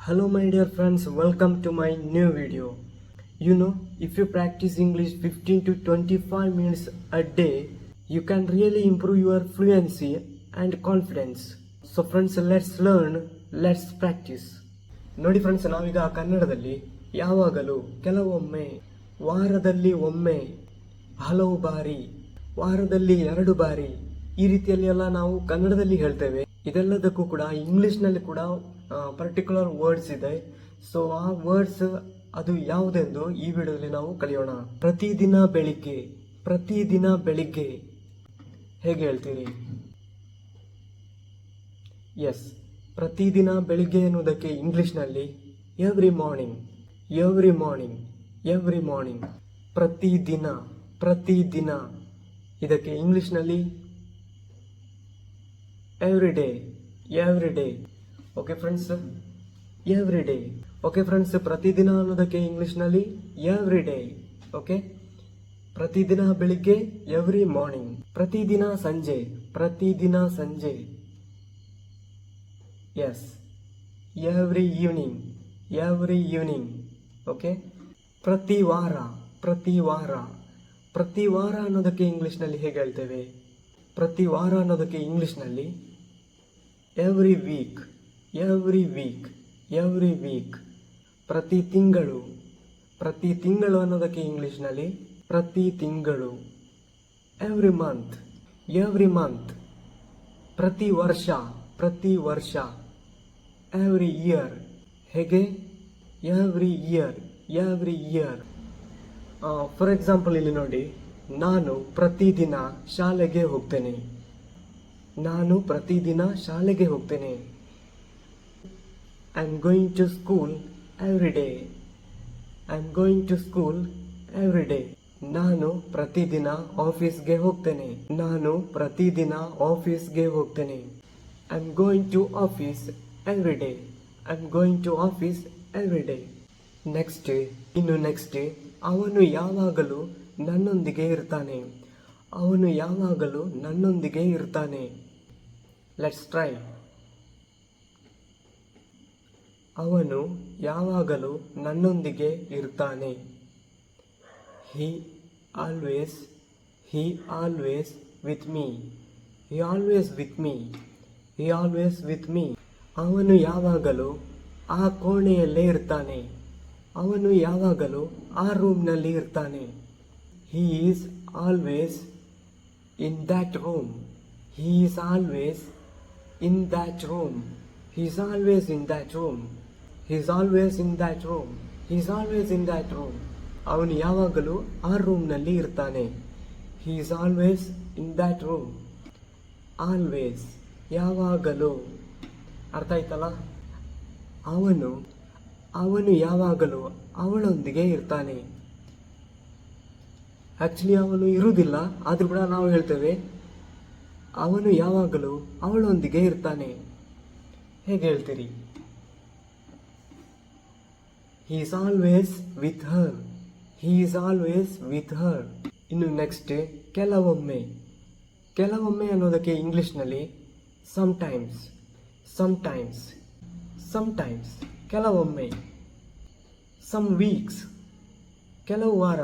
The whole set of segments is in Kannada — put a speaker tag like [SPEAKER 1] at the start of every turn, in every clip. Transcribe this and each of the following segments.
[SPEAKER 1] Hello my dear friends, welcome to my new video. If you practice English 15 to 25 minutes a day, you can really improve your fluency and confidence. So friends, let's learn, let's practice. ನೋಡಿ ಫ್ರೆಂಡ್ಸ್, ನಾವೀಗ ಕನ್ನಡದಲ್ಲಿ ಯಾವಾಗಲೂ, ಕೆಲವೊಮ್ಮೆ, ವಾರದಲ್ಲಿ ಒಮ್ಮೆ, ಹಲವು ಬಾರಿ, ವಾರದಲ್ಲಿ 2 ಬಾರಿ, ಈ ರೀತಿಯಲ್ಲಿ ಎಲ್ಲ ನಾವು ಕನ್ನಡದಲ್ಲಿ ಹೇಳ್ತೇವೆ. ಇದೆಲ್ಲದಕ್ಕೂ ಕೂಡ ಇಂಗ್ಲಿಷ್ನಲ್ಲಿ ಕೂಡ ಪರ್ಟಿಕ್ಯುಲರ್ ವರ್ಡ್ಸ್ ಇದೆ. ಸೊ ಆ ವರ್ಡ್ಸ್ ಅದು ಯಾವುದೆಂದು ಈ ವಿಡಿಯೋದಲ್ಲಿ ನಾವು ಕಲಿಯೋಣ. ಪ್ರತಿದಿನ ಬೆಳಿಗ್ಗೆ ಹೇಗೆ ಹೇಳ್ತೀರಿ? ಎಸ್, ಪ್ರತಿದಿನ ಬೆಳಿಗ್ಗೆ ಎನ್ನುವುದಕ್ಕೆ ಇಂಗ್ಲಿಷ್ನಲ್ಲಿ ಎವ್ರಿ ಮಾರ್ನಿಂಗ್. ಪ್ರತಿದಿನ ಇದಕ್ಕೆ ಇಂಗ್ಲಿಷ್ನಲ್ಲಿ every day. Okay friends, every day. Okay friends, ಪ್ರತಿದಿನ ಅನ್ನೋದಕ್ಕೆ ಇಂಗ್ಲಿಷ್ನಲ್ಲಿ ಎವ್ರಿ ಡೇ. ಓಕೆ, ಪ್ರತಿದಿನ ಬೆಳಿಗ್ಗೆ ಎವ್ರಿ ಮಾರ್ನಿಂಗ್. ಪ್ರತಿದಿನ ಸಂಜೆ. S, every evening. ಓಕೆ, ಪ್ರತಿ ವಾರ ಅನ್ನೋದಕ್ಕೆ ಇಂಗ್ಲಿಷ್ನಲ್ಲಿ ಹೇಗೆ ಹೇಳ್ತೇವೆ? ಪ್ರತಿ ವಾರ ಅನ್ನೋದಕ್ಕೆ ಇಂಗ್ಲಿಷ್ನಲ್ಲಿ ಎವ್ರಿ ವೀಕ್. ಪ್ರತಿ ತಿಂಗಳು ಅನ್ನೋದಕ್ಕೆ ಇಂಗ್ಲಿಷ್ನಲ್ಲಿ ಪ್ರತಿ ತಿಂಗಳು. Every month. ಪ್ರತಿ ವರ್ಷ. Every year. ಹೇಗೆ? Every year. ಫಾರ್ ಎಕ್ಸಾಂಪಲ್ ಇಲ್ಲಿ ನೋಡಿ, ನಾನು ಪ್ರತಿದಿನ ಶಾಲೆಗೆ ಹೋಗ್ತೇನೆ. I am going to school every day. ನಾನು ಪ್ರತಿದಿನ ಆಫೀಸ್ಗೆ ಹೋಗ್ತೇನೆ. I am going to office every day. Next, ಅವನು ಯಾವಾಗಲೂ ನನ್ನೊಂದಿಗೆ ಇರ್ತಾನೆ. Let's try. ಅವನು ಯಾವಾಗಲೂ ನನ್ನೊಂದಿಗೆ ಇರ್ತಾನೆ. He always with me. ಅವನು ಯಾವಾಗಲೂ ಆ ಕೋಣೆಯಲ್ಲೇ ಇರ್ತಾನೆ. ಅವನು ಯಾವಾಗಲೂ ಆ ರೂಮ್ನಲ್ಲಿ ಇರ್ತಾನೆ. He is always in that room. He's always in that room. ಅವನು ಯಾವಾಗಲೂ ಆ ರೂಮ್ನಲ್ಲಿ ಇರ್ತಾನೆ. He is always in that room. Always, ಯಾವಾಗಲೂ. ಅರ್ಥ ಆಯ್ತಲ್ಲ? ಅವನು ಯಾವಾಗಲೂ ಅವಳೊಂದಿಗೆ ಇರ್ತಾನೆ. ಆಕ್ಚುಲಿ ಅವನು ಇರುವುದಿಲ್ಲ, ಆದ್ರೂ ಕೂಡ ನಾವು ಹೇಳ್ತೇವೆ ಅವನು ಯಾವಾಗಲೂ ಅವಳೊಂದಿಗೆ ಇರ್ತಾನೆ. ಹೇಗೆ ಹೇಳ್ತೀರಿ? He is always with her. ಇನ್ನು ನೆಕ್ಸ್ಟ್, ಕೆಲವೊಮ್ಮೆ ಅನ್ನೋದಕ್ಕೆ ಇಂಗ್ಲಿಷ್ನಲ್ಲಿ sometimes. ಕೆಲವೊಮ್ಮೆ. some weeks, ಕೆಲವು ವಾರ.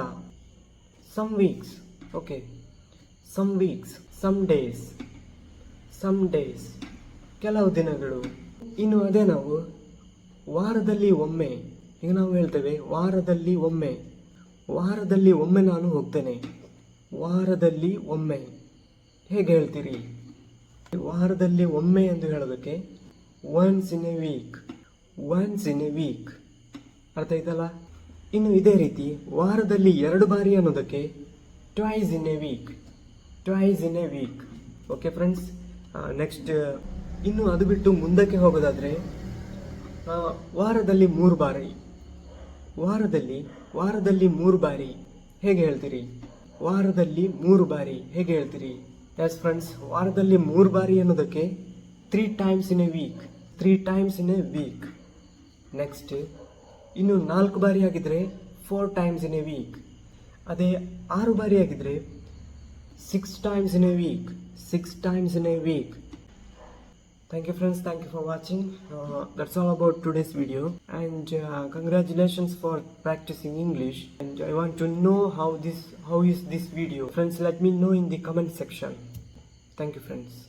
[SPEAKER 1] some weeks. Okay, some weeks. some days, ಕೆಲವು ದಿನಗಳು. ಇನ್ನು ಅದೇ ನಾವು ವಾರದಲ್ಲಿ ಒಮ್ಮೆ, ಈಗ ನಾವು ಹೇಳ್ತೇವೆ ವಾರದಲ್ಲಿ ಒಮ್ಮೆ ನಾನು ಹೋಗ್ತೇನೆ. ವಾರದಲ್ಲಿ ಒಮ್ಮೆ ಹೇಗೆ ಹೇಳ್ತೀರಿ? ವಾರದಲ್ಲಿ ಒಮ್ಮೆ ಎಂದು ಹೇಳೋದಕ್ಕೆ once in a week. ಅರ್ಥ ಆಯ್ತಲ್ಲ? ಇನ್ನು ಇದೇ ರೀತಿ ವಾರದಲ್ಲಿ 2 ಬಾರಿ ಅನ್ನೋದಕ್ಕೆ twice in a week. Okay friends, next, ಇನ್ನು ಅದು ಬಿಟ್ಟು ಮುಂದಕ್ಕೆ ಹೋಗೋದಾದ್ರೆ ವಾರದಲ್ಲಿ 3 ಬಾರಿ. ವಾರದಲ್ಲಿ 3 ಬಾರಿ ಹೇಗೆ ಹೇಳ್ತೀರಿ? ಎಸ್ ಫ್ರೆಂಡ್ಸ್, ವಾರದಲ್ಲಿ 3 ಬಾರಿ ಅನ್ನೋದಕ್ಕೆ 3 times in a week. Next, ಇನ್ನು 4 ಬಾರಿ ಆಗಿದ್ರೆ 4 times in a week. ಅದೇ 6 ಬಾರಿ ಆಗಿದ್ರೆ 6 times in a week. Thank you friends, thank you for watching. That's all about today's video, and congratulations for practicing English. And I want to know how is this video. Friends, let me know in the comment section. Thank you friends.